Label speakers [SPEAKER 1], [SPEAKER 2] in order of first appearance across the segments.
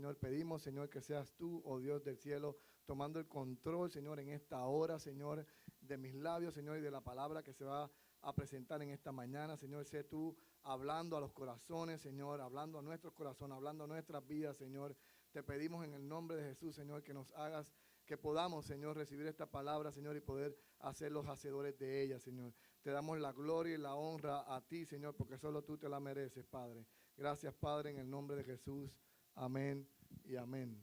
[SPEAKER 1] Señor. Pedimos, Señor, que seas tú, oh Dios del cielo, tomando el control, Señor, en esta hora, Señor, de mis labios, Señor, y de la palabra que se va a presentar en esta mañana. Señor, sé tú hablando a los corazones, Señor, hablando a nuestros corazones, hablando a nuestras vidas, Señor. Te pedimos en el nombre de Jesús, Señor, que nos hagas, que podamos, Señor, recibir esta palabra, Señor, y poder hacer los hacedores de ella, Señor. Te damos la gloria y la honra a ti, Señor, porque solo tú te la mereces, Padre. Gracias, Padre, en el nombre de Jesús. Amén y amén.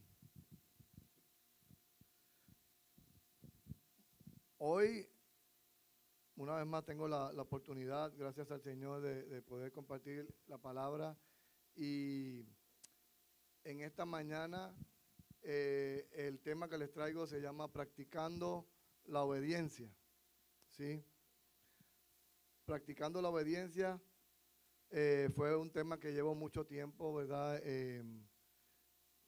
[SPEAKER 1] Hoy, una vez más, tengo la oportunidad, gracias al Señor, de poder compartir la palabra. Y en esta mañana, el tema que les traigo se llama Practicando la Obediencia. ¿Sí? Practicando la obediencia fue un tema que llevo mucho tiempo, ¿verdad?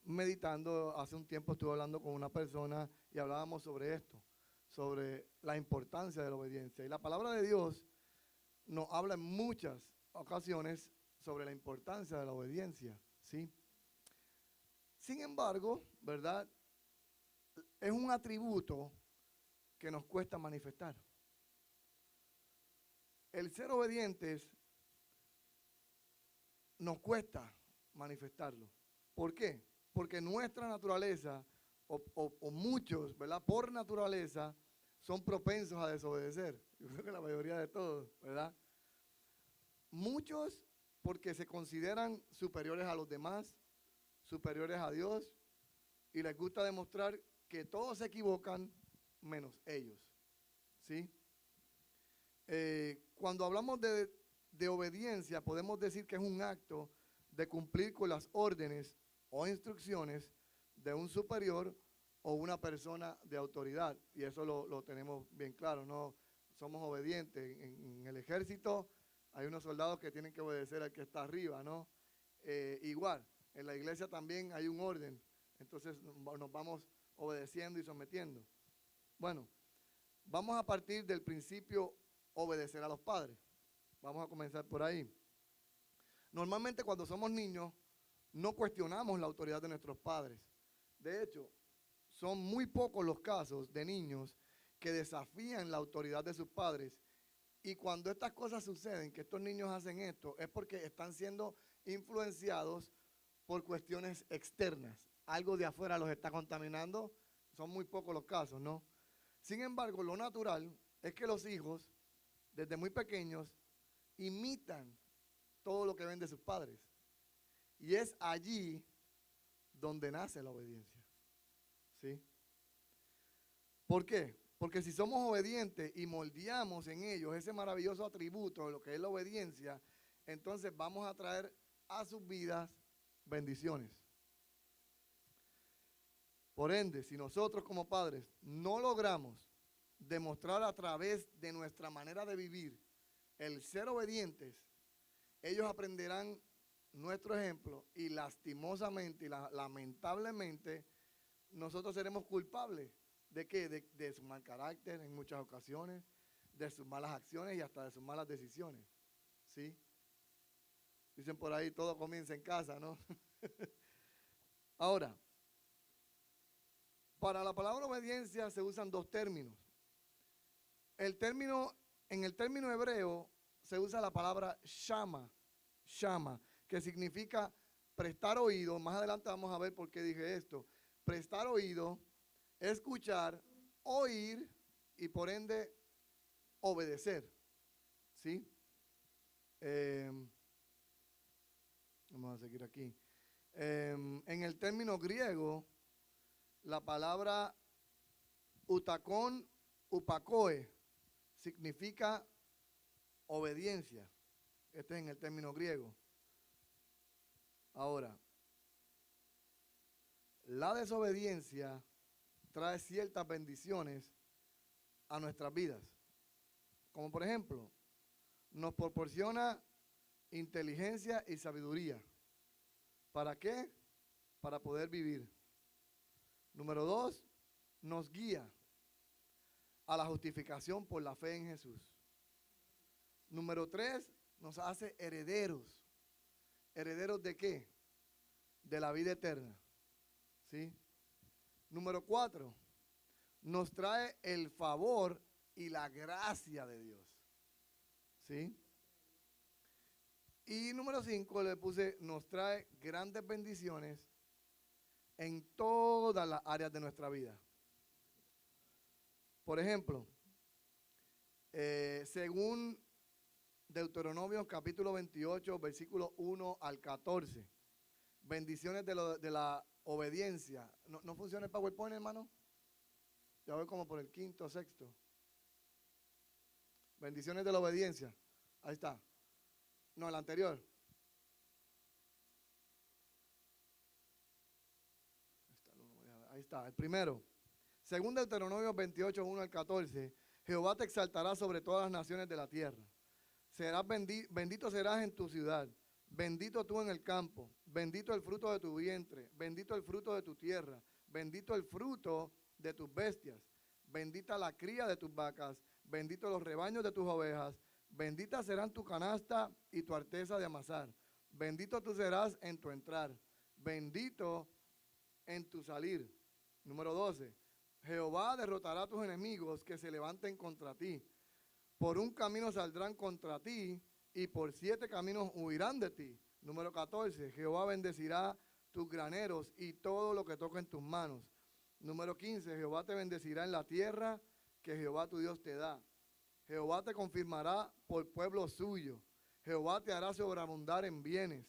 [SPEAKER 1] Meditando. Hace un tiempo estuve hablando con una persona y hablábamos sobre esto, sobre la importancia de la obediencia. Y la palabra de Dios nos habla en muchas ocasiones sobre la importancia de la obediencia, ¿sí? Sin embargo, ¿verdad? Es un atributo que nos cuesta manifestar. El ser obedientes nos cuesta manifestarlo. ¿Por qué? Porque nuestra naturaleza, o muchos, ¿verdad? Por naturaleza, son propensos a desobedecer. Yo creo que la mayoría de todos, ¿verdad? Muchos porque se consideran superiores a los demás, superiores a Dios, y les gusta demostrar que todos se equivocan menos ellos, ¿sí? Cuando hablamos de obediencia, podemos decir que es un acto de cumplir con las órdenes o instrucciones de un superior o una persona de autoridad. Y eso lo tenemos bien claro, ¿no? Somos obedientes. En el ejército hay unos soldados que tienen que obedecer al que está arriba, ¿no? Igual, en la iglesia también hay un orden. Entonces nos vamos obedeciendo y sometiendo. Bueno, vamos a partir del principio obedecer a los padres. Vamos a comenzar por ahí. Normalmente cuando somos niños no cuestionamos la autoridad de nuestros padres. De hecho, son muy pocos los casos de niños que desafían la autoridad de sus padres. Y cuando estas cosas suceden, que estos niños hacen esto, es porque están siendo influenciados por cuestiones externas. Algo de afuera los está contaminando. Son muy pocos los casos, ¿no? Sin embargo, lo natural es que los hijos, desde muy pequeños, imitan todo lo que ven de sus padres. Y es allí donde nace la obediencia. ¿Sí? ¿Por qué? Porque si somos obedientes y moldeamos en ellos ese maravilloso atributo de lo que es la obediencia, entonces vamos a traer a sus vidas bendiciones. Por ende, si nosotros como padres no logramos demostrar a través de nuestra manera de vivir el ser obedientes, ellos aprenderán nuestro ejemplo y lastimosamente y lamentablemente nosotros seremos culpables ¿de qué? De su mal carácter en muchas ocasiones, de sus malas acciones y hasta de sus malas decisiones. ¿Sí? Dicen por ahí, todo comienza en casa, ¿no? Ahora, para la palabra obediencia se usan dos términos. En el término hebreo se usa la palabra shama, que significa prestar oído. Más adelante vamos a ver por qué dije esto. Prestar oído, escuchar, oír y por ende obedecer. ¿Sí? Vamos a seguir aquí. En el término griego, la palabra utakon, upakoe, significa obediencia. Este es en el término griego. Ahora, la desobediencia trae ciertas bendiciones a nuestras vidas. Como por ejemplo, nos proporciona inteligencia y sabiduría. ¿Para qué? Para poder vivir. Número 2, nos guía a la justificación por la fe en Jesús. Número 3, nos hace herederos. ¿Herederos de qué? De la vida eterna. ¿sí? Número 4, nos trae el favor y la gracia de Dios, ¿sí? Y número 5 le puse, nos trae grandes bendiciones en todas las áreas de nuestra vida. Por ejemplo, según Deuteronomio capítulo 28, versículo 1 al 14, bendiciones de la obediencia. ¿No funciona el PowerPoint, hermano? Ya voy como por el quinto, sexto. Bendiciones de la obediencia. Ahí está. No, el anterior. Ahí está, el primero. Según Deuteronomio 28, 1 al 14, Jehová te exaltará sobre todas las naciones de la tierra. Bendito serás en tu ciudad, bendito tú en el campo, bendito el fruto de tu vientre, bendito el fruto de tu tierra, bendito el fruto de tus bestias, bendita la cría de tus vacas, bendito los rebaños de tus ovejas, bendita serán tu canasta y tu arteza de amasar, bendito tú serás en tu entrar, bendito en tu salir. Número 12, Jehová derrotará a tus enemigos que se levanten contra ti. Por un camino saldrán contra ti y por 7 caminos huirán de ti. Número 14, Jehová bendecirá tus graneros y todo lo que toque en tus manos. Número 15, Jehová te bendecirá en la tierra que Jehová tu Dios te da. Jehová te confirmará por pueblo suyo. Jehová te hará sobreabundar en bienes.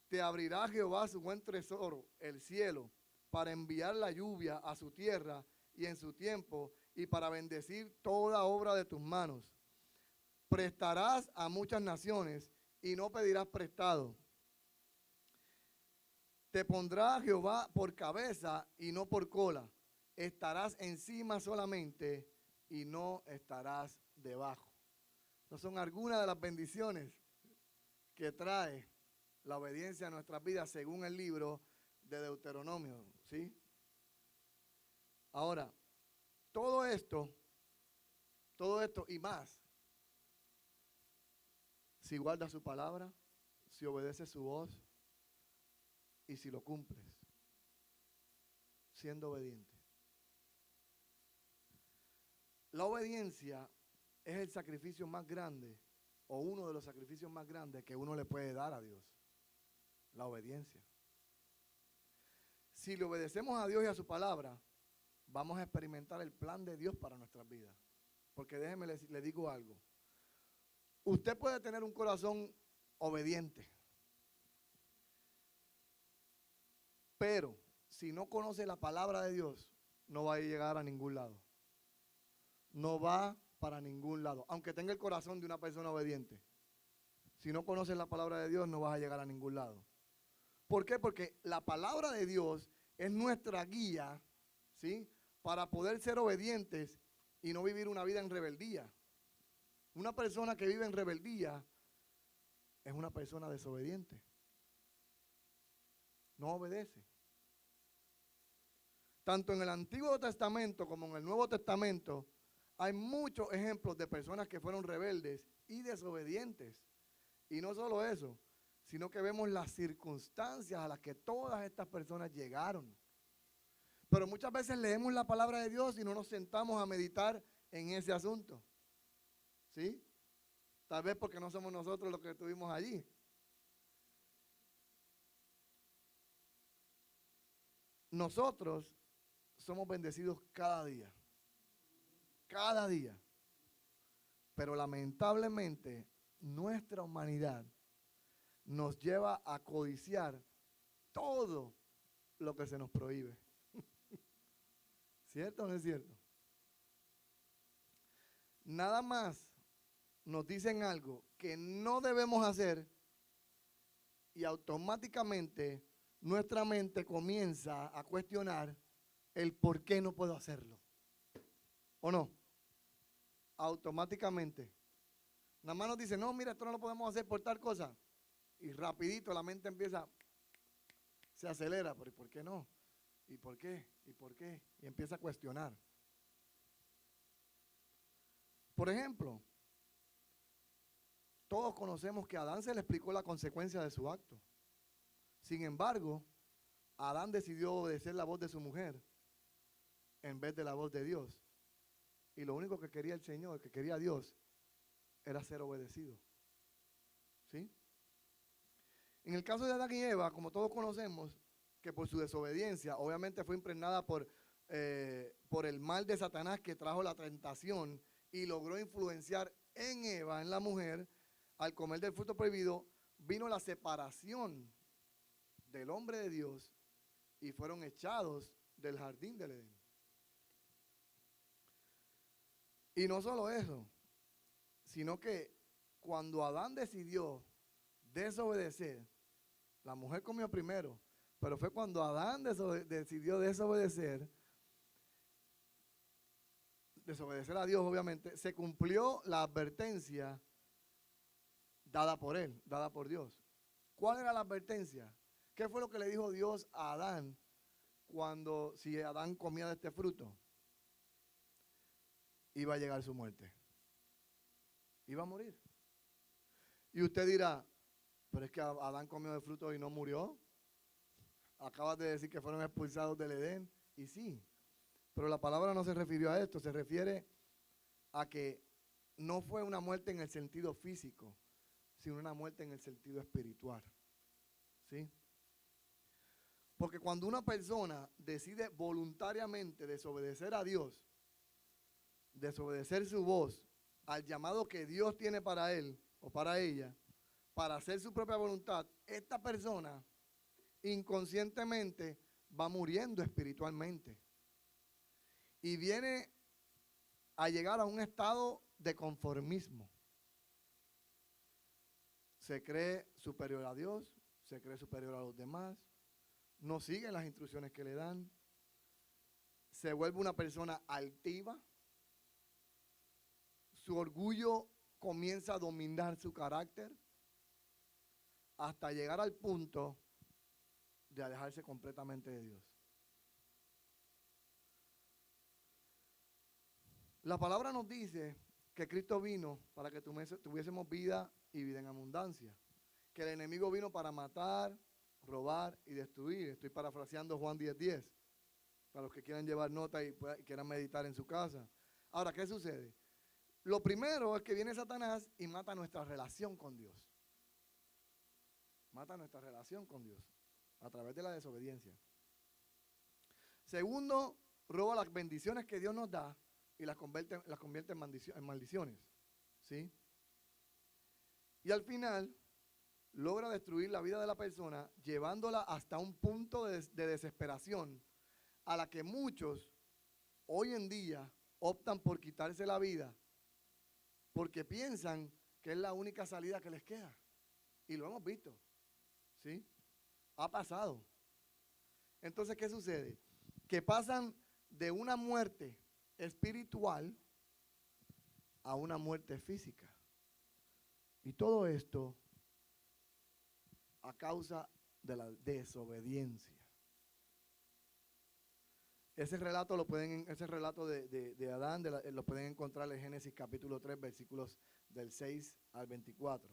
[SPEAKER 1] Te abrirá Jehová su buen tesoro, el cielo, para enviar la lluvia a su tierra y en su tiempo, y para bendecir toda obra de tus manos. Prestarás a muchas naciones y no pedirás prestado. Te pondrá Jehová por cabeza y no por cola. Estarás encima solamente y no estarás debajo. Estas son algunas de las bendiciones que trae la obediencia a nuestras vidas según el libro de Deuteronomio, ¿sí? Ahora, todo esto y más, si guardas su palabra, si obedeces su voz y si lo cumples, siendo obediente. La obediencia es el sacrificio más grande o uno de los sacrificios más grandes que uno le puede dar a Dios. La obediencia. Si le obedecemos a Dios y a su palabra, vamos a experimentar el plan de Dios para nuestras vidas. Porque déjeme le digo algo. Usted puede tener un corazón obediente, pero si no conoce la palabra de Dios, no va a llegar a ningún lado. No va para ningún lado, aunque tenga el corazón de una persona obediente. Si no conoces la palabra de Dios, no vas a llegar a ningún lado. ¿Por qué? Porque la palabra de Dios es nuestra guía, ¿sí?, para poder ser obedientes y no vivir una vida en rebeldía. Una persona que vive en rebeldía es una persona desobediente. No obedece. Tanto en el Antiguo Testamento como en el Nuevo Testamento hay muchos ejemplos de personas que fueron rebeldes y desobedientes. Y no solo eso, sino que vemos las circunstancias a las que todas estas personas llegaron. Pero muchas veces leemos la palabra de Dios y no nos sentamos a meditar en ese asunto. ¿Sí? Tal vez porque no somos nosotros los que estuvimos allí. Nosotros somos bendecidos cada día. Cada día. Pero lamentablemente nuestra humanidad nos lleva a codiciar todo lo que se nos prohíbe. ¿Cierto o no es cierto? Nada más nos dicen algo que no debemos hacer y automáticamente nuestra mente comienza a cuestionar el por qué no puedo hacerlo. ¿O no? Automáticamente. Nada más nos dicen, no, mira, esto no lo podemos hacer por tal cosa. Y rapidito la mente empieza, se acelera, pero ¿y por qué no? ¿Y por qué? ¿Y por qué? Y empieza a cuestionar. Por ejemplo, todos conocemos que a Adán se le explicó la consecuencia de su acto. Sin embargo, Adán decidió obedecer la voz de su mujer en vez de la voz de Dios. Y lo único que quería el Señor, que quería Dios, era ser obedecido. ¿Sí? En el caso de Adán y Eva, como todos conocemos, que por su desobediencia, obviamente fue impregnada por el mal de Satanás que trajo la tentación y logró influenciar en Eva, en la mujer, al comer del fruto prohibido, vino la separación del hombre de Dios y fueron echados del jardín del Edén. Y no solo eso, sino que cuando Adán decidió desobedecer, la mujer comió primero, pero fue cuando Adán decidió desobedecer a Dios, obviamente, se cumplió la advertencia dada por él, dada por Dios. ¿Cuál era la advertencia? ¿Qué fue lo que le dijo Dios a Adán si Adán comía de este fruto? Iba a llegar su muerte. Iba a morir. Y usted dirá, pero es que Adán comió del fruto y no murió. Acabas de decir que fueron expulsados del Edén. Y sí, pero la palabra no se refirió a esto, se refiere a que no fue una muerte en el sentido físico, sino una muerte en el sentido espiritual. ¿Sí? Porque cuando una persona decide voluntariamente desobedecer a Dios, desobedecer su voz al llamado que Dios tiene para él o para ella, para hacer su propia voluntad, esta persona inconscientemente va muriendo espiritualmente y viene a llegar a un estado de conformismo. Se cree superior a Dios, se cree superior a los demás, no sigue las instrucciones que le dan, se vuelve una persona altiva, su orgullo comienza a dominar su carácter hasta llegar al punto de alejarse completamente de Dios. La palabra nos dice que Cristo vino para que tuviésemos vida y vida en abundancia, que el enemigo vino para matar, robar y destruir. Estoy parafraseando Juan 10:10, para los que quieran llevar nota y quieran meditar en su casa. Ahora, ¿qué sucede? Lo primero es que viene Satanás y mata nuestra relación con Dios. Mata nuestra relación con Dios a través de la desobediencia. Segundo, roba las bendiciones que Dios nos da y las convierte en maldiciones. ¿Sí? Y al final logra destruir la vida de la persona, llevándola hasta un punto de desesperación a la que muchos hoy en día optan por quitarse la vida porque piensan que es la única salida que les queda. Y lo hemos visto. ¿Sí? Ha pasado. Entonces, ¿qué sucede? Que pasan de una muerte espiritual a una muerte física. Y todo esto a causa de la desobediencia. Ese relato de Adán lo pueden encontrar en Génesis capítulo 3, versículos del 6 al 24.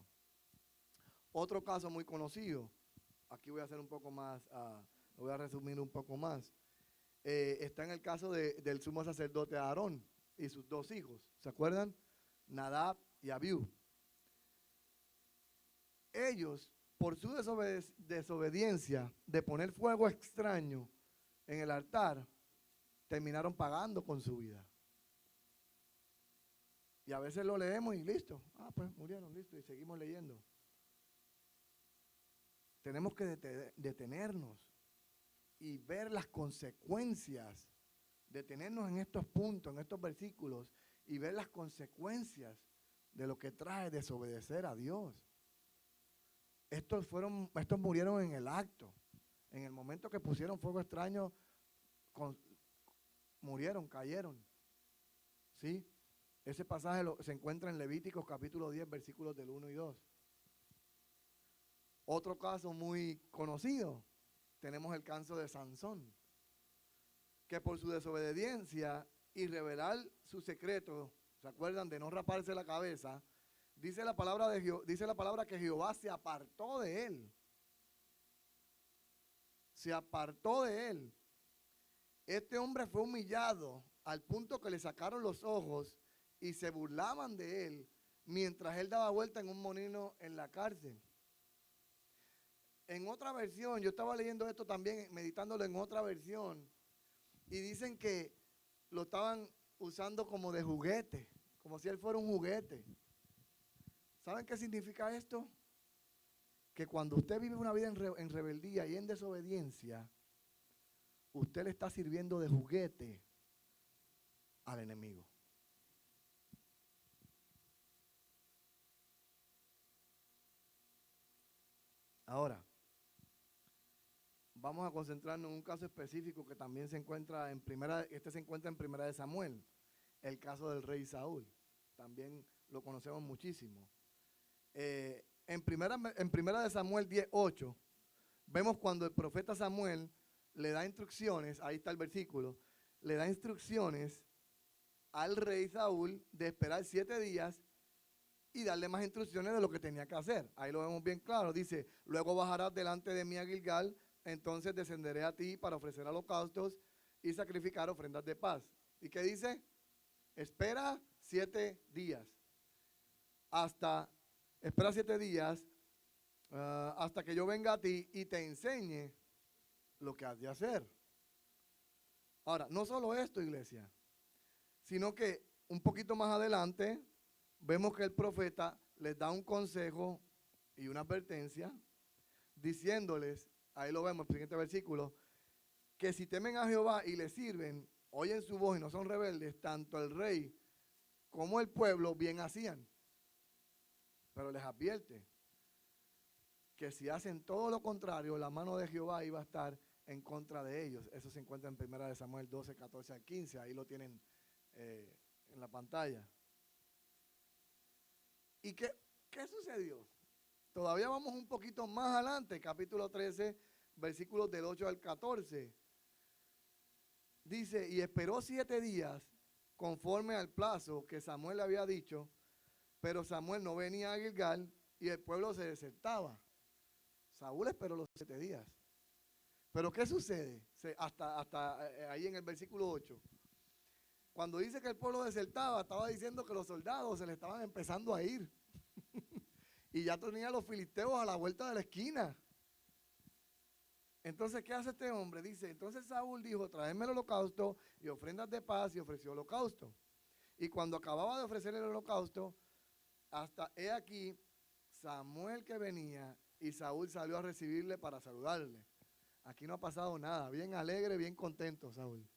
[SPEAKER 1] Otro caso muy conocido, aquí voy a hacer un poco más, lo voy a resumir un poco más. Está en el caso del sumo sacerdote Aarón y sus dos hijos. ¿Se acuerdan? Nadab y Abiú. Ellos, por su desobediencia de poner fuego extraño en el altar, terminaron pagando con su vida. Y a veces lo leemos y listo. Pues murieron, listo, y seguimos leyendo. Tenemos que detenernos y ver las consecuencias, detenernos en estos puntos, en estos versículos, y ver las consecuencias de lo que trae desobedecer a Dios. Estos murieron en el acto. En el momento que pusieron fuego extraño, murieron, cayeron. ¿Sí? Ese pasaje se encuentra en Levíticos capítulo 10, versículos del 1 y 2. Otro caso muy conocido, tenemos el caso de Sansón, que por su desobediencia y revelar su secreto, ¿se acuerdan? De no raparse la cabeza, dice la palabra que Jehová se apartó de él. se apartó de él. Este hombre fue humillado al punto que le sacaron los ojos y se burlaban de él mientras él daba vuelta en un molino en la cárcel. En otra versión, yo estaba leyendo esto también, meditándolo en otra versión, y dicen que lo estaban usando como de juguete, como si él fuera un juguete. ¿Saben qué significa esto? Que cuando usted vive una vida en rebeldía y en desobediencia, usted le está sirviendo de juguete al enemigo. Ahora, vamos a concentrarnos en un caso específico que también se encuentra en primera de Samuel, el caso del rey Saúl. También lo conocemos muchísimo. En primera de Samuel 10:8, vemos cuando el profeta Samuel le da instrucciones, ahí está el versículo, le da instrucciones al rey Saúl de esperar 7 días y darle más instrucciones de lo que tenía que hacer. Ahí lo vemos bien claro, dice, luego bajarás delante de mí a Gilgal, entonces descenderé a ti para ofrecer holocaustos y sacrificar ofrendas de paz. ¿Y qué dice? Espera 7 días. Espera 7 días hasta que yo venga a ti y te enseñe lo que has de hacer. Ahora, no solo esto, iglesia, sino que un poquito más adelante vemos que el profeta les da un consejo y una advertencia diciéndoles, ahí lo vemos en el siguiente versículo, que si temen a Jehová y le sirven, oyen su voz y no son rebeldes, tanto el rey como el pueblo bien hacían. Pero les advierte que si hacen todo lo contrario, la mano de Jehová iba a estar en contra de ellos. Eso se encuentra en 1 Samuel 12, 14 al 15. Ahí lo tienen en la pantalla. ¿Y qué sucedió? Todavía vamos un poquito más adelante, capítulo 13, versículos del 8 al 14. Dice, y esperó 7 días conforme al plazo que Samuel le había dicho, pero Samuel no venía a Gilgal y el pueblo se desertaba. Saúl esperó los 7 días. Pero ¿qué sucede? Hasta ahí en el versículo 8. Cuando dice que el pueblo desertaba, estaba diciendo que los soldados se le estaban empezando a ir. Y ya tenía a los filisteos a la vuelta de la esquina. Entonces, ¿qué hace este hombre? Dice, entonces Saúl dijo, traedme el holocausto y ofrendas de paz, y ofreció holocausto. Y cuando acababa de ofrecer el holocausto, hasta he aquí Samuel que venía, y Saúl salió a recibirle para saludarle. Aquí no ha pasado nada, bien alegre, bien contento Saúl,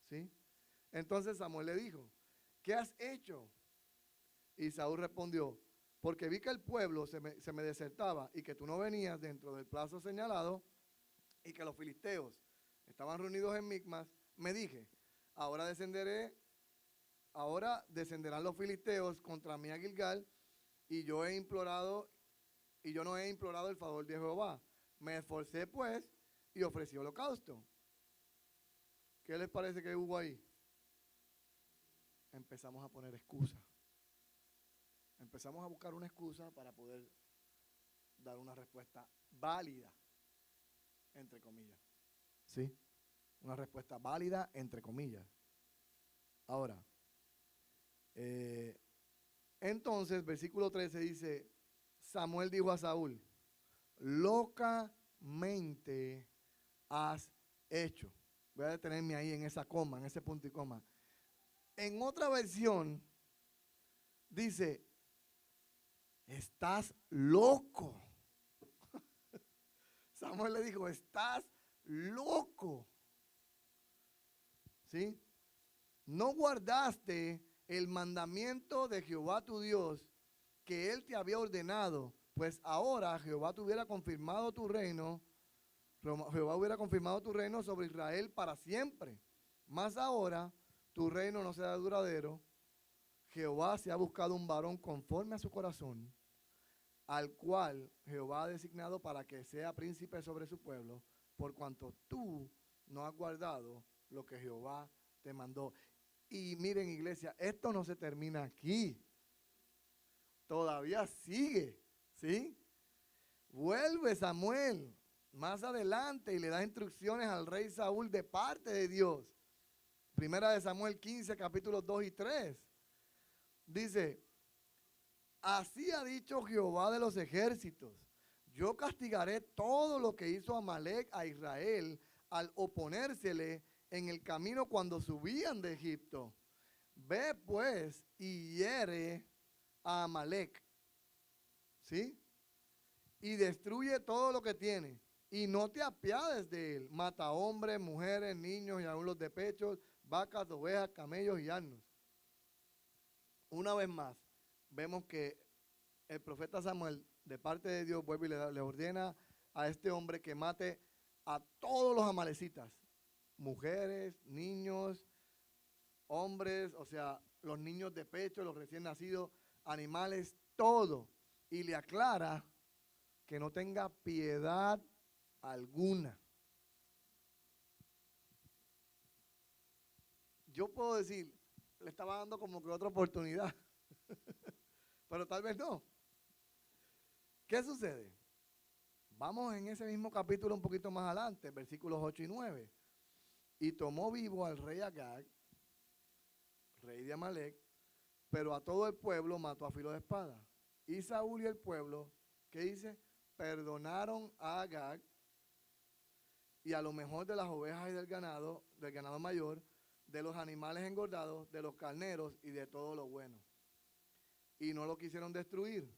[SPEAKER 1] ¿sí? Entonces Samuel le dijo, ¿qué has hecho? Y Saúl respondió, porque vi que el pueblo se me desertaba y que tú no venías dentro del plazo señalado y que los filisteos estaban reunidos en Micmas, me dije, ahora descenderán los filisteos contra mí a Gilgal y yo no he implorado el favor de Jehová. Me esforcé pues y ofrecí holocausto. ¿Qué les parece que hubo ahí? Empezamos a poner excusas. Empezamos a buscar una excusa para poder dar una respuesta válida, entre comillas. ¿Sí? Una respuesta válida, entre comillas. Ahora, entonces, versículo 13 dice, Samuel dijo a Saúl, locamente has hecho. Voy a detenerme ahí en esa coma, en ese punto y coma. En otra versión dice, estás loco. Samuel le dijo, estás loco. ¿Sí? No guardaste el mandamiento de Jehová tu Dios que él te había ordenado, pues ahora Jehová hubiera confirmado tu reino sobre Israel para siempre. Mas ahora tu reino no será duradero. Jehová se ha buscado un varón conforme a su corazón, al cual Jehová ha designado para que sea príncipe sobre su pueblo, por cuanto tú no has guardado lo que Jehová te mandó. Y miren, iglesia, esto no se termina aquí. Todavía sigue, ¿sí? Vuelve Samuel más adelante y le da instrucciones al rey Saúl de parte de Dios. Primera de Samuel 15, capítulos 2 y 3. Dice, así ha dicho Jehová de los ejércitos, yo castigaré todo lo que hizo Amalec a Israel al oponérsele en el camino cuando subían de Egipto. Ve pues y hiere a Amalec, ¿sí? Y destruye todo lo que tiene, y no te apiades de él. Mata hombres, mujeres, niños y aún los de pechos, vacas, ovejas, camellos y asnos. Una vez más, vemos que el profeta Samuel, de parte de Dios, vuelve y le ordena a este hombre que mate a todos los amalecitas, mujeres, niños, hombres, o sea, los niños de pecho, los recién nacidos, animales, todo. Y le aclara que no tenga piedad alguna. Yo puedo decir, le estaba dando como que otra oportunidad, pero tal vez no. ¿Qué sucede? Vamos en ese mismo capítulo un poquito más adelante, versículos 8 y 9. Y tomó vivo al rey Agag, rey de Amalec, pero a todo el pueblo mató a filo de espada. Y Saúl y el pueblo, ¿qué dice? Perdonaron a Agag y a lo mejor de las ovejas y del ganado mayor, de los animales engordados, de los carneros y de todo lo bueno. Y no lo quisieron destruir,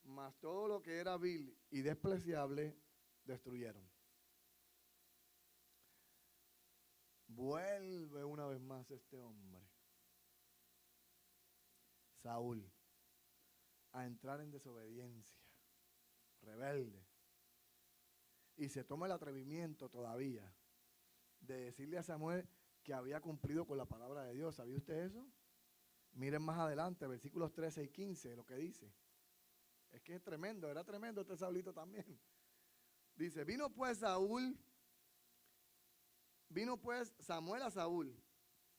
[SPEAKER 1] mas todo lo que era vil y despreciable destruyeron. Vuelve una vez más este hombre, Saúl, a entrar en desobediencia, rebelde. Y se toma el atrevimiento todavía de decirle a Samuel que había cumplido con la palabra de Dios. ¿Sabía usted eso? Miren más adelante, versículos 13 y 15, lo que dice. Es que es tremendo, era tremendo este Saulito también. Dice, vino pues Samuel a Saúl,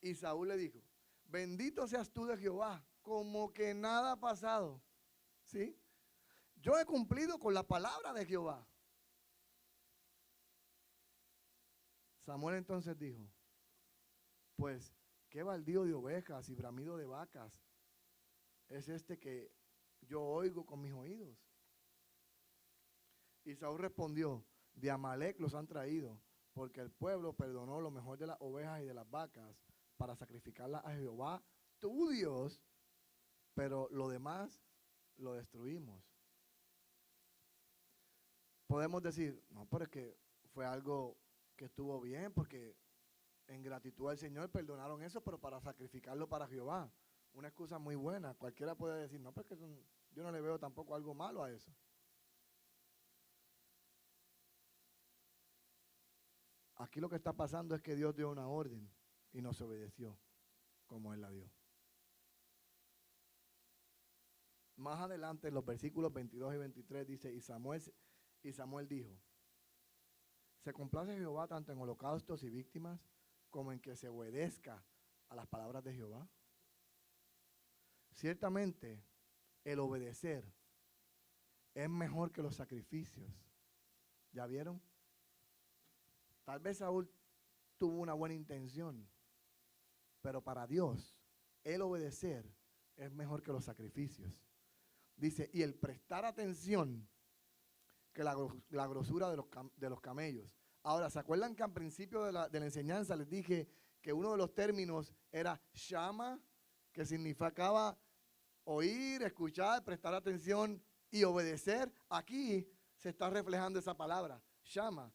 [SPEAKER 1] y Saúl le dijo, bendito seas tú de Jehová, como que nada ha pasado. ¿Sí? Yo he cumplido con la palabra de Jehová. Samuel entonces dijo, pues, ¿qué baldío de ovejas y bramido de vacas es este que yo oigo con mis oídos? Y Saúl respondió, de Amalec los han traído, porque el pueblo perdonó lo mejor de las ovejas y de las vacas para sacrificarlas a Jehová, tu Dios, pero lo demás lo destruimos. Podemos decir, no, pero es que fue algo que estuvo bien, porque en gratitud al Señor perdonaron eso, pero para sacrificarlo para Jehová. Una excusa muy buena. Cualquiera puede decir, no, porque yo no le veo tampoco algo malo a eso. Aquí lo que está pasando es que Dios dio una orden y no se obedeció como Él la dio. Más adelante, en los versículos 22 y 23, dice, y Samuel dijo, ¿se complace Jehová tanto en holocaustos y víctimas como en que se obedezca a las palabras de Jehová? Ciertamente, el obedecer es mejor que los sacrificios. ¿Ya vieron? Tal vez Saúl tuvo una buena intención, pero para Dios, el obedecer es mejor que los sacrificios. Dice, y el prestar atención que la grosura de los camellos. Ahora, ¿se acuerdan que al principio de la enseñanza les dije que uno de los términos era shama, que significaba oír, escuchar, prestar atención y obedecer? Aquí se está reflejando esa palabra, shama.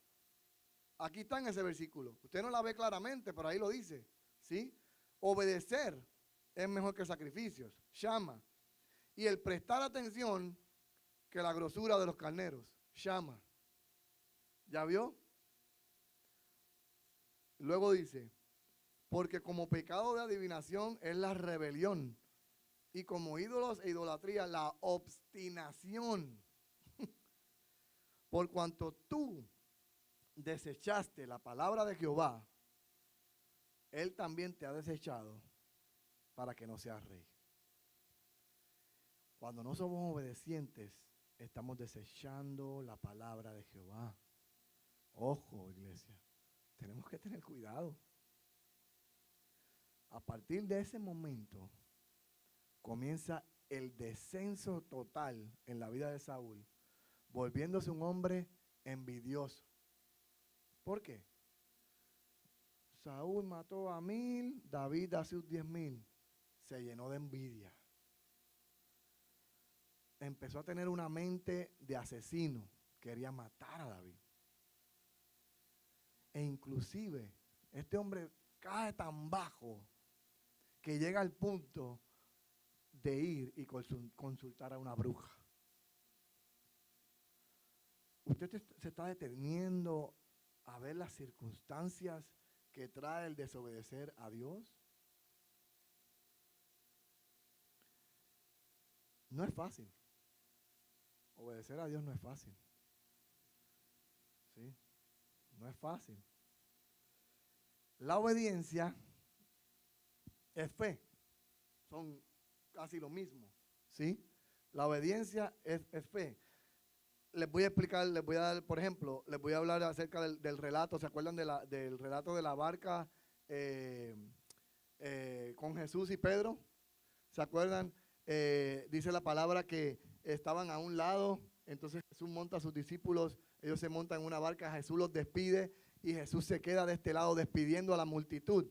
[SPEAKER 1] Aquí está en ese versículo. Usted no la ve claramente, pero ahí lo dice, ¿sí? Obedecer es mejor que sacrificios, shama. Y el prestar atención que la grosura de los carneros, shama. ¿Ya vio? Luego dice, porque como pecado de adivinación es la rebelión, y como ídolos e idolatría la obstinación. Por cuanto tú desechaste la palabra de Jehová, Él también te ha desechado para que no seas rey. Cuando no somos obedientes, estamos desechando la palabra de Jehová. Ojo, iglesia, tenemos que tener cuidado. A partir de ese momento comienza el descenso total en la vida de Saúl, volviéndose un hombre envidioso. ¿Por qué? Saúl mató a 1000, David a sus 10,000. Se llenó de envidia. Empezó a tener una mente de asesino. Quería matar a David. E inclusive, este hombre cae tan bajo que llega al punto de ir y consultar a una bruja. Usted se está deteniendo a ver las circunstancias que trae el desobedecer a Dios. No es fácil. Obedecer a Dios no es fácil. ¿Sí? No es fácil. La obediencia es fe. Son casi lo mismo. ¿Sí? La obediencia es fe. Les voy a explicar, les voy a dar, por ejemplo, les voy a hablar acerca del relato. ¿Se acuerdan del relato de la barca con Jesús y Pedro? ¿Se acuerdan? Dice la palabra que estaban a un lado, entonces Jesús monta a sus discípulos, ellos se montan en una barca, Jesús los despide y Jesús se queda de este lado despidiendo a la multitud.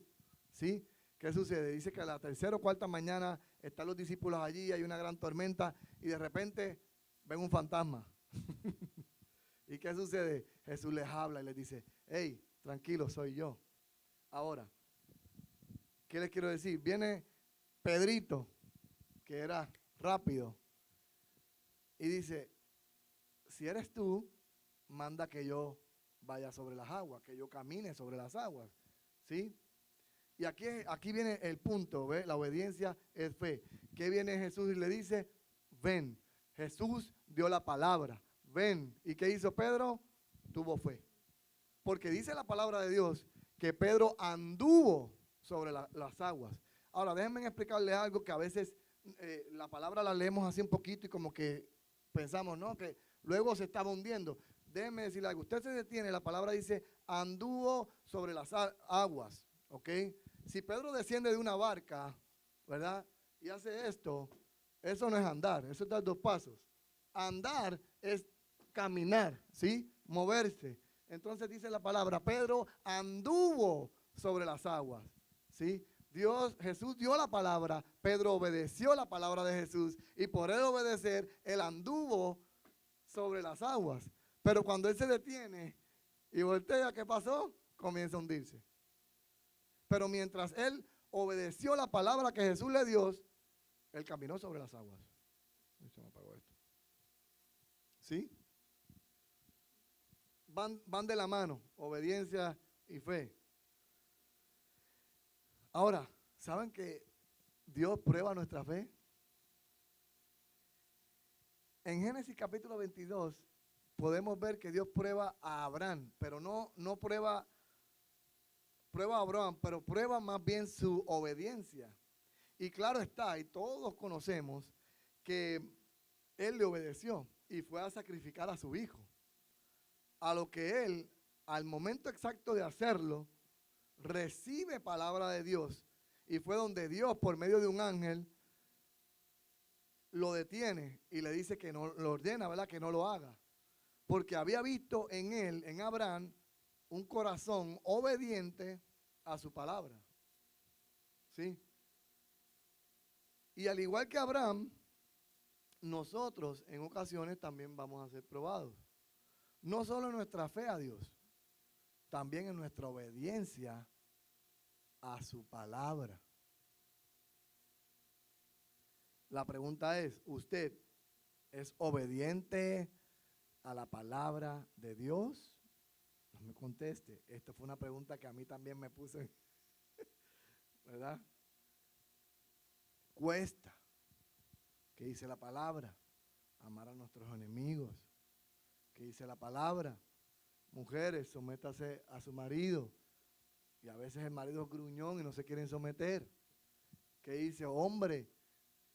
[SPEAKER 1] ¿Sí? ¿Qué sucede? Dice que a la tercera o cuarta mañana están los discípulos allí, hay una gran tormenta y de repente ven un fantasma. ¿Y qué sucede? Jesús les habla y les dice, hey, tranquilo, soy yo. Ahora, ¿qué les quiero decir? Viene Pedrito, que era rápido, y dice, si eres tú, manda que yo vaya sobre las aguas, que yo camine sobre las aguas, ¿sí? Y aquí viene el punto, ¿ve? La obediencia es fe. ¿Qué viene Jesús y le dice? Ven. Jesús dio la palabra, ven. ¿Y qué hizo Pedro? Tuvo fe. Porque dice la palabra de Dios que Pedro anduvo sobre las aguas. Ahora, déjenme explicarles algo que a veces la palabra la leemos así un poquito y como que pensamos, ¿no? Que luego se estaba hundiendo. Déjenme decirle algo. Usted se detiene, la palabra dice, anduvo sobre las aguas, ¿ok? Si Pedro desciende de una barca, ¿verdad? Y hace esto, eso no es andar, eso es dar 2 pasos. Andar es caminar, ¿sí? Moverse. Entonces dice la palabra, Pedro anduvo sobre las aguas, ¿sí? Jesús dio la palabra, Pedro obedeció la palabra de Jesús y por él obedecer, él anduvo sobre las aguas. Pero cuando él se detiene y voltea, ¿qué pasó? Comienza a hundirse. Pero mientras él obedeció la palabra que Jesús le dio, él caminó sobre las aguas. Se me apagó esto. ¿Sí? Van de la mano, obediencia y fe. Ahora, ¿saben que Dios prueba nuestra fe? En Génesis capítulo 22 podemos ver que Dios prueba a Abraham, pero no prueba a Abraham, pero prueba más bien su obediencia. Y claro está, y todos conocemos que él le obedeció y fue a sacrificar a su hijo. A lo que él, al momento exacto de hacerlo, recibe palabra de Dios. Y fue donde Dios, por medio de un ángel, lo detiene y le dice que no lo ordena, ¿verdad? Que no lo haga. Porque había visto en él, en Abraham, un corazón obediente a su palabra. ¿Sí? Y al igual que Abraham, nosotros en ocasiones también vamos a ser probados. No solo en nuestra fe a Dios, también en nuestra obediencia a su palabra. La pregunta es, ¿usted es obediente a la palabra de Dios? No me conteste. Esta fue una pregunta que a mí también me puse, ¿verdad? Cuesta. ¿Qué dice la palabra? Amar a nuestros enemigos. ¿Qué dice la palabra? Mujeres, sométase a su marido. Y a veces el marido es gruñón y no se quieren someter. ¿Qué dice? Hombre,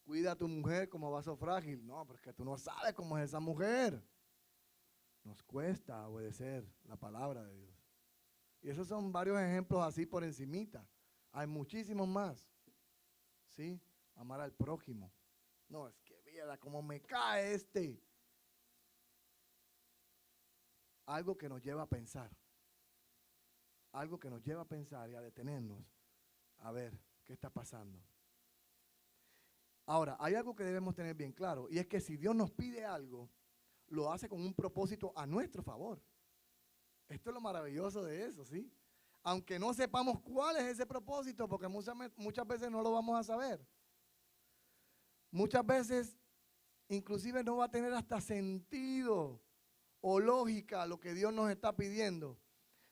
[SPEAKER 1] cuida a tu mujer como vaso frágil. No, porque tú no sabes cómo es esa mujer. Nos cuesta obedecer la palabra de Dios. Y esos son varios ejemplos así por encimita. Hay muchísimos más. ¿Sí? Amar al prójimo. No, es que mira cómo me cae este. Algo que nos lleva a pensar. Algo que nos lleva a pensar y a detenernos. A ver, ¿qué está pasando? Ahora, hay algo que debemos tener bien claro. Y es que si Dios nos pide algo, lo hace con un propósito a nuestro favor. Esto es lo maravilloso de eso, ¿sí? Aunque no sepamos cuál es ese propósito, porque muchas veces no lo vamos a saber. Muchas veces, inclusive no va a tener hasta sentido o lógica lo que Dios nos está pidiendo.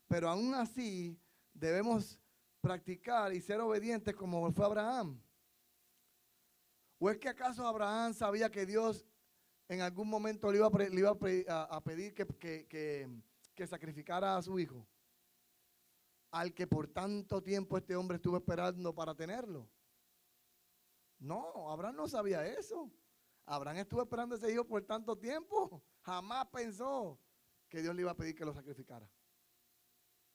[SPEAKER 1] Pero aún así, debemos practicar y ser obedientes como fue Abraham. ¿O es que acaso Abraham sabía que Dios en algún momento le iba a pedir que sacrificara a su hijo? Al que por tanto tiempo este hombre estuvo esperando para tenerlo. No, Abraham no sabía eso. Abraham estuvo esperando a ese hijo por tanto tiempo. Jamás pensó que Dios le iba a pedir que lo sacrificara.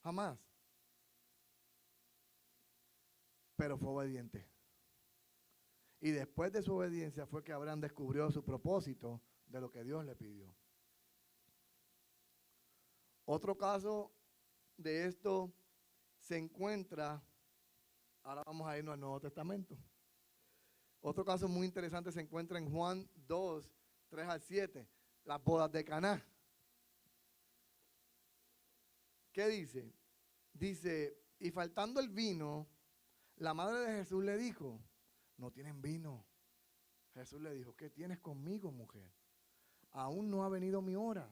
[SPEAKER 1] Jamás. Pero fue obediente. Y después de su obediencia fue que Abraham descubrió su propósito de lo que Dios le pidió. Otro caso de esto se encuentra, ahora vamos a irnos al Nuevo Testamento. Otro caso muy interesante se encuentra en Juan 2, 3 al 7, las bodas de Caná. ¿Qué dice? Dice, y faltando el vino, la madre de Jesús le dijo, no tienen vino. Jesús le dijo, ¿qué tienes conmigo, mujer? Aún no ha venido mi hora.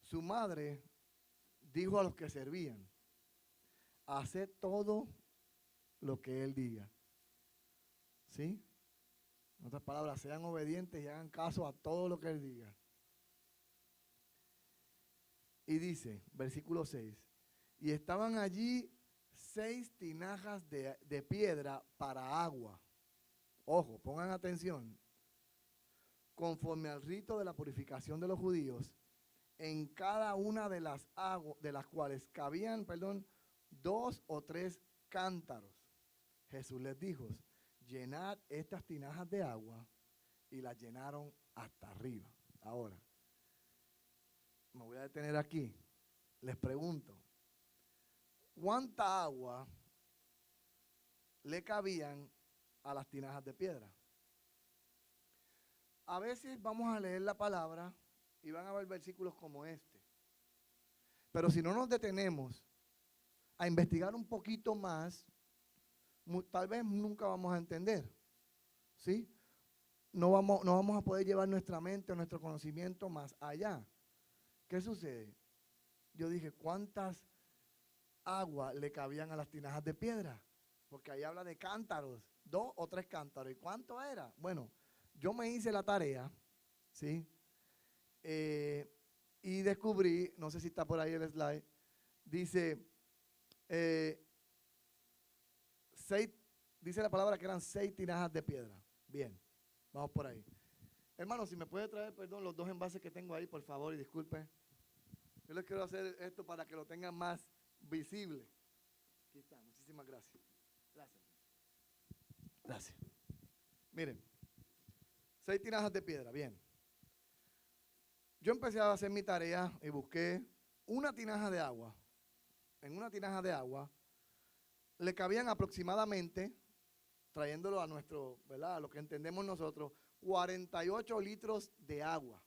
[SPEAKER 1] Su madre dijo a los que servían, haced todo lo que él diga. ¿Sí? En otras palabras, sean obedientes y hagan caso a todo lo que él diga. Y dice, versículo 6, y estaban allí 6 tinajas de piedra para agua. Ojo, pongan atención. Conforme al rito de la purificación de los judíos, en cada una de las cuales cabían, 2 o 3 cántaros. Jesús les dijo, llenad estas tinajas de agua, y las llenaron hasta arriba. Ahora, me voy a detener aquí. Les pregunto, ¿cuánta agua le cabían a las tinajas de piedra? A veces vamos a leer la palabra y van a ver versículos como este. Pero si no nos detenemos a investigar un poquito más, tal vez nunca vamos a entender. ¿Sí? No vamos a poder llevar nuestra mente o nuestro conocimiento más allá. ¿Qué sucede? Yo dije, ¿cuántas aguas le cabían a las tinajas de piedra? Porque ahí habla de cántaros, 2 o 3 cántaros. ¿Y cuánto era? Bueno, yo me hice la tarea, ¿sí? Y descubrí, no sé si está por ahí el slide, dice, 6, dice la palabra que eran 6 tinajas de piedra. Bien, vamos por ahí. Hermano, si me puede traer, los 2 envases que tengo ahí, por favor, y disculpe. Yo les quiero hacer esto para que lo tengan más visible. Aquí está, muchísimas gracias. Gracias. Gracias. Miren, 6 tinajas de piedra, bien. Yo empecé a hacer mi tarea y busqué una tinaja de agua. En una tinaja de agua le cabían aproximadamente, trayéndolo a nuestro, ¿verdad? A lo que entendemos nosotros, 48 litros de agua.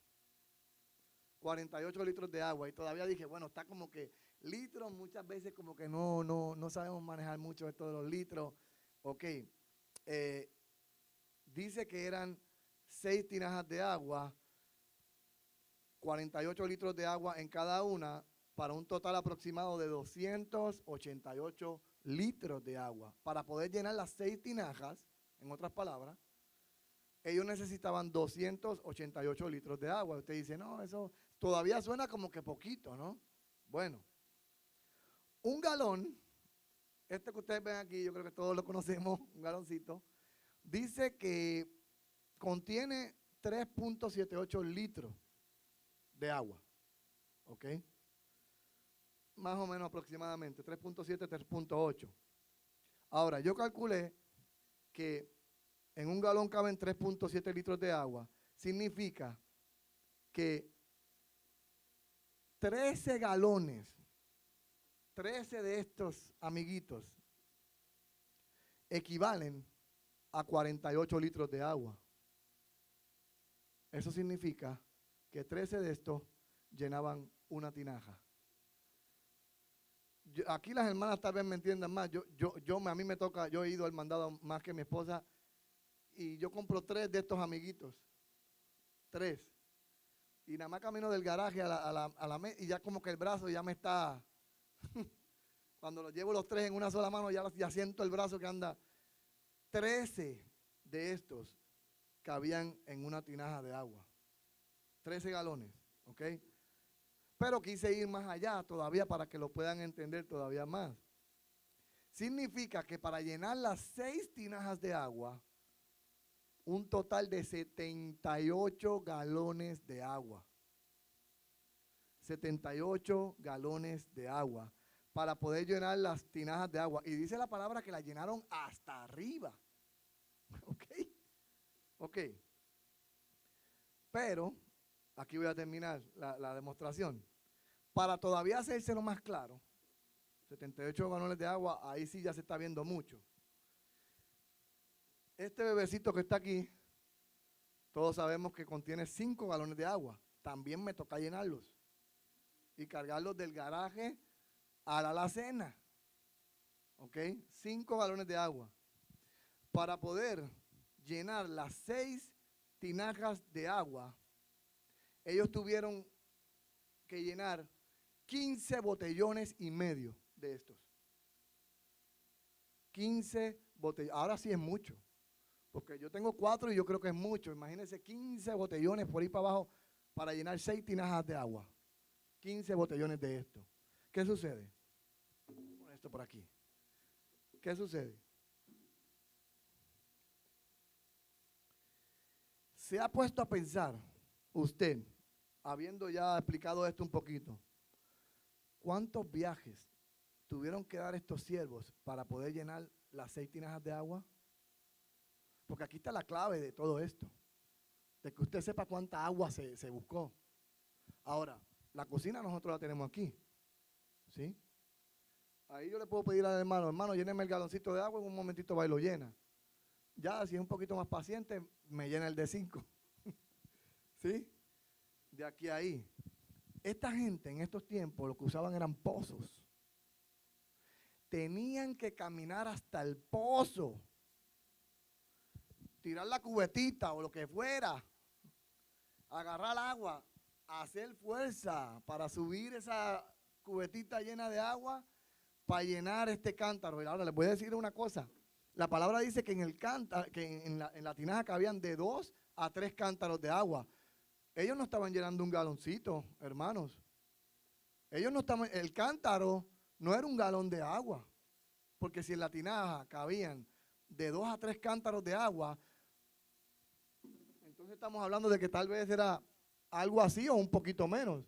[SPEAKER 1] 48 litros de agua. Y todavía dije, bueno, está como que litros, muchas veces como que no sabemos manejar mucho esto de los litros. Ok. Dice que eran 6 tinajas de agua, 48 litros de agua en cada una, para un total aproximado de 288 litros de agua. Para poder llenar las 6 tinajas, en otras palabras, ellos necesitaban 288 litros de agua. Usted dice, no, eso todavía suena como que poquito, ¿no? Bueno, un galón, este que ustedes ven aquí, yo creo que todos lo conocemos, un galoncito, dice que contiene 3.78 litros de agua. ¿ok? Más o menos aproximadamente, 3.7, 3.8. Ahora, yo calculé que en un galón caben 3.7 litros de agua. Significa que 13 galones, 13 de estos amiguitos, equivalen a 48 litros de agua. Eso significa que 13 de estos llenaban una tinaja. Aquí las hermanas tal vez me entiendan más. A mí me toca, yo he ido al mandado más que mi esposa y yo compro 3 de estos amiguitos. 3. Y nada más camino del garaje a la mesa y ya como que el brazo ya me está, cuando los llevo los 3 en una sola mano ya siento el brazo que anda. 13 de estos cabían en una tinaja de agua. 13 galones, ¿ok? Pero quise ir más allá todavía para que lo puedan entender todavía más. Significa que para llenar las 6 tinajas de agua, un total de 78 galones de agua. 78 galones de agua para poder llenar las tinajas de agua. Y dice la palabra que la llenaron hasta arriba. ¿Ok? Ok. Pero, aquí voy a terminar la demostración. Para todavía hacérselo más claro, 78 galones de agua, ahí sí ya se está viendo mucho. Este bebecito que está aquí, todos sabemos que contiene 5 galones de agua. También me toca llenarlos y cargarlos del garaje a la alacena. ¿Ok? 5 galones de agua. Para poder llenar las 6 tinajas de agua, ellos tuvieron que llenar 15 botellones y medio de estos. 15 botellones. Ahora sí es mucho, porque yo tengo 4 y yo creo que es mucho. Imagínense 15 botellones por ahí para abajo para llenar 6 tinajas de agua. 15 botellones de esto. ¿Qué sucede? Pon esto por aquí. ¿Qué sucede? ¿Se ha puesto a pensar usted, habiendo ya explicado esto un poquito, cuántos viajes tuvieron que dar estos siervos para poder llenar las 6 tinajas de agua? Porque aquí está la clave de todo esto, de que usted sepa cuánta agua se buscó. Ahora, la cocina nosotros la tenemos aquí, ¿sí? Ahí yo le puedo pedir al hermano, lléneme el galoncito de agua, en un momentito va y lo llena. Ya, si es un poquito más paciente, me llena el de 5. ¿Sí? De aquí a ahí. Esta gente en estos tiempos lo que usaban eran pozos. Tenían que caminar hasta el pozo, tirar la cubetita o lo que fuera, agarrar agua, hacer fuerza para subir esa cubetita llena de agua para llenar este cántaro. Y ahora les voy a decir una cosa. La palabra dice que en el cántaro, que en la tinaja cabían de 2 a 3 cántaros de agua. Ellos no estaban llenando un galoncito, hermanos. Ellos no estaban, el cántaro no era un galón de agua, porque si en la tinaja cabían de 2 a 3 cántaros de agua, entonces estamos hablando de que tal vez era algo así o un poquito menos,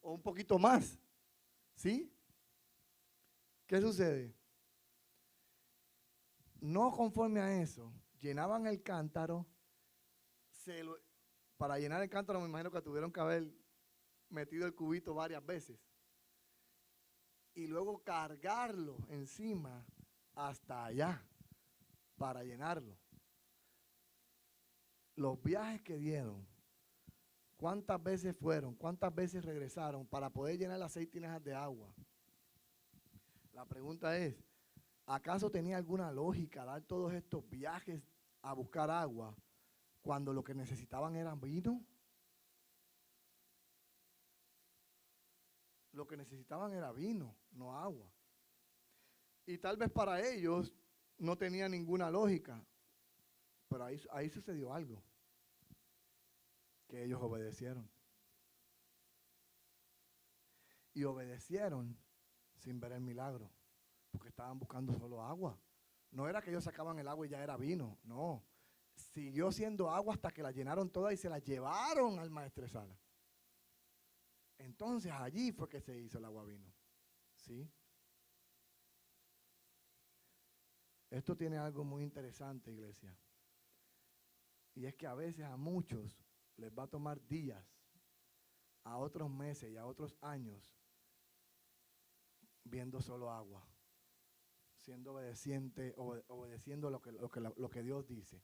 [SPEAKER 1] o un poquito más. ¿Sí? ¿Qué sucede? No conforme a eso, llenaban el cántaro, para llenar el cántaro me imagino que tuvieron que haber metido el cubito varias veces y luego cargarlo encima hasta allá para llenarlo. Los viajes que dieron, ¿cuántas veces fueron? ¿Cuántas veces regresaron para poder llenar las 6 tinajas de agua? La pregunta es, ¿acaso tenía alguna lógica dar todos estos viajes a buscar agua cuando lo que necesitaban era vino? Lo que necesitaban era vino, no agua. Y tal vez para ellos no tenía ninguna lógica, pero ahí sucedió algo, que ellos obedecieron. Y obedecieron sin ver el milagro, porque estaban buscando solo agua. No era que ellos sacaban el agua y ya era vino, no. Siguió siendo agua hasta que la llenaron toda y se la llevaron al maestresala. Entonces allí fue que se hizo el aguavino. ¿Sí? Esto tiene algo muy interesante, iglesia. Y es que a veces a muchos les va a tomar días, a otros meses y a otros años viendo solo agua, siendo obediente, obedeciendo lo que Dios dice.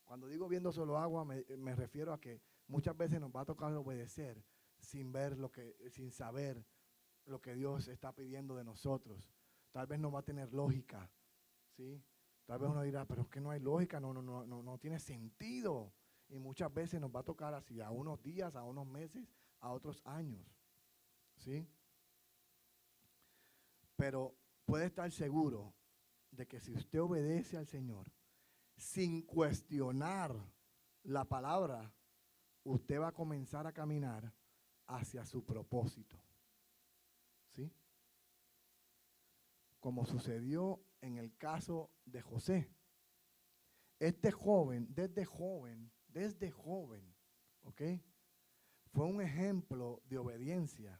[SPEAKER 1] Cuando digo viendo solo agua, me refiero a que muchas veces nos va a tocar obedecer sin ver sin saber lo que Dios está pidiendo de nosotros. Tal vez no va a tener lógica, ¿sí? Tal vez uno dirá, pero es que no hay lógica, no tiene sentido. Y muchas veces nos va a tocar así, a unos días, a unos meses, a otros años, ¿sí? Pero puede estar seguro de que si usted obedece al Señor, sin cuestionar la palabra, usted va a comenzar a caminar hacia su propósito, ¿sí? Como sucedió en el caso de José. Este joven, desde joven, ¿ok? Fue un ejemplo de obediencia,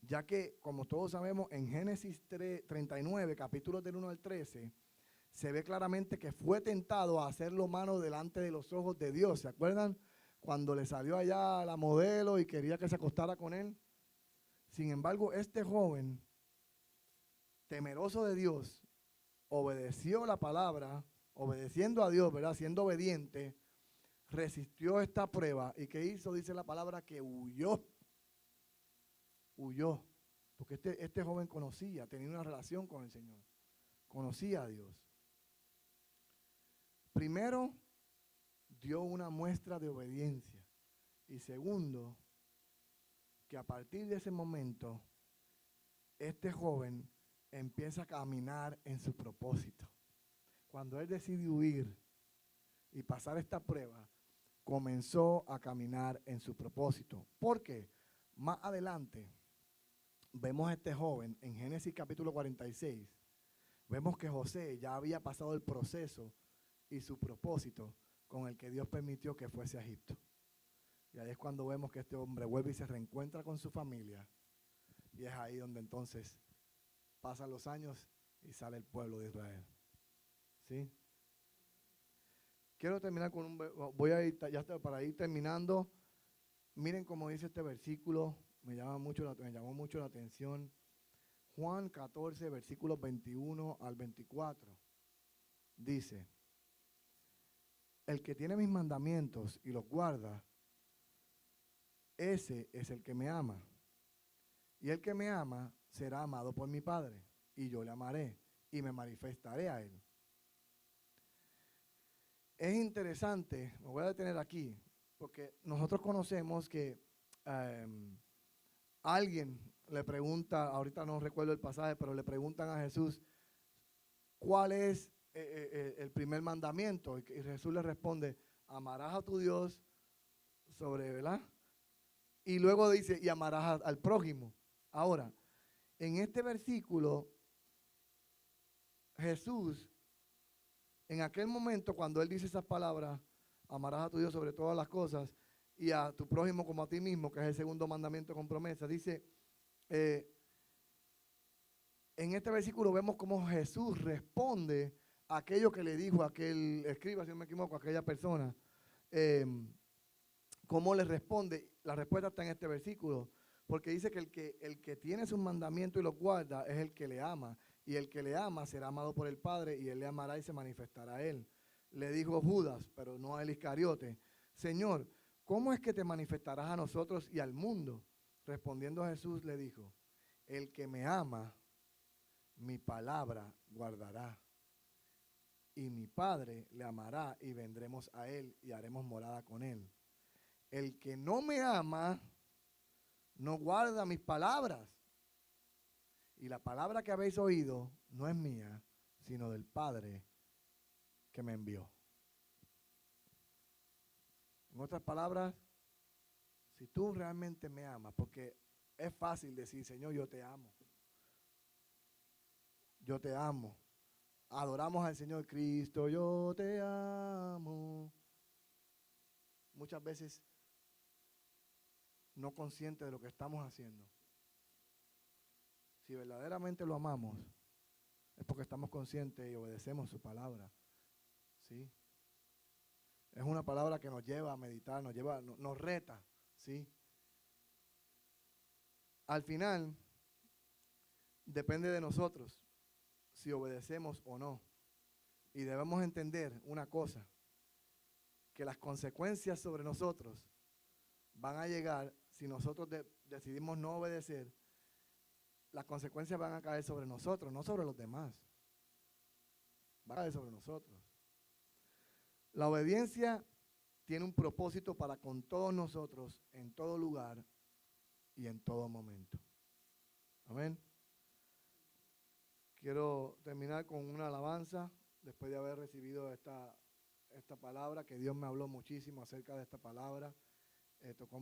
[SPEAKER 1] ya que, como todos sabemos, en Génesis 39, capítulos del 1 al 13, se ve claramente que fue tentado a hacer lo malo delante de los ojos de Dios. ¿Se acuerdan? Cuando le salió allá la modelo y quería que se acostara con él. Sin embargo, este joven, temeroso de Dios, obedeció la palabra, obedeciendo a Dios, ¿verdad? Siendo obediente, resistió esta prueba. ¿Y qué hizo? Dice la palabra que huyó. Huyó. Porque este joven tenía una relación con el Señor. Conocía a Dios. Primero, dio una muestra de obediencia. Y segundo, que a partir de ese momento, este joven empieza a caminar en su propósito. Cuando él decide huir y pasar esta prueba, comenzó a caminar en su propósito. Porque más adelante vemos a este joven en Génesis capítulo 46. Vemos que José ya había pasado el proceso y su propósito con el que Dios permitió que fuese a Egipto. Y ahí es cuando vemos que este hombre vuelve y se reencuentra con su familia. Y es ahí donde entonces pasan los años y sale el pueblo de Israel. ¿Sí? Quiero terminar con voy a ir, ya está, para ir terminando. Miren cómo dice este versículo, me llamó mucho la atención. Juan 14, versículos 21 al 24. Dice, el que tiene mis mandamientos y los guarda, ese es el que me ama. Y el que me ama será amado por mi Padre, y yo le amaré y me manifestaré a él. Es interesante, me voy a detener aquí, porque nosotros conocemos que alguien le pregunta, ahorita no recuerdo el pasaje, pero le preguntan a Jesús, ¿cuál es el primer mandamiento? Y Jesús le responde, amarás a tu Dios ¿verdad? Y luego dice, y amarás al prójimo. Ahora, en este versículo, Jesús, en aquel momento cuando él dice esas palabras, amarás a tu Dios sobre todas las cosas y a tu prójimo como a ti mismo, que es el segundo mandamiento con promesa, dice, en este versículo vemos cómo Jesús responde a aquello que le dijo a aquel escriba, si no me equivoco, a aquella persona. ¿Cómo le responde? La respuesta está en este versículo, porque dice que el que tiene sus mandamientos y los guarda es el que le ama, y el que le ama será amado por el Padre, y él le amará y se manifestará a él. Le dijo Judas, pero no a él Iscariote, Señor, ¿cómo es que te manifestarás a nosotros y al mundo? Respondiendo Jesús le dijo, el que me ama, mi palabra guardará, y mi Padre le amará y vendremos a él y haremos morada con él. El que no me ama, no guarda mis palabras. Y la palabra que habéis oído no es mía, sino del Padre que me envió. En otras palabras, si tú realmente me amas, porque es fácil decir, Señor, yo te amo. Yo te amo. Adoramos al Señor Cristo, yo te amo. Muchas veces no conscientes de lo que estamos haciendo. Si verdaderamente lo amamos, es porque estamos conscientes y obedecemos su palabra. ¿Sí? Es una palabra que nos lleva a meditar, nos reta. ¿Sí? Al final, depende de nosotros si obedecemos o no. Y debemos entender una cosa, que las consecuencias sobre nosotros van a llegar si nosotros decidimos no obedecer. Las consecuencias van a caer sobre nosotros, no sobre los demás. Van a caer sobre nosotros. La obediencia tiene un propósito para con todos nosotros, en todo lugar y en todo momento. Amén. Quiero terminar con una alabanza, después de haber recibido esta palabra, que Dios me habló muchísimo acerca de esta palabra. Tocó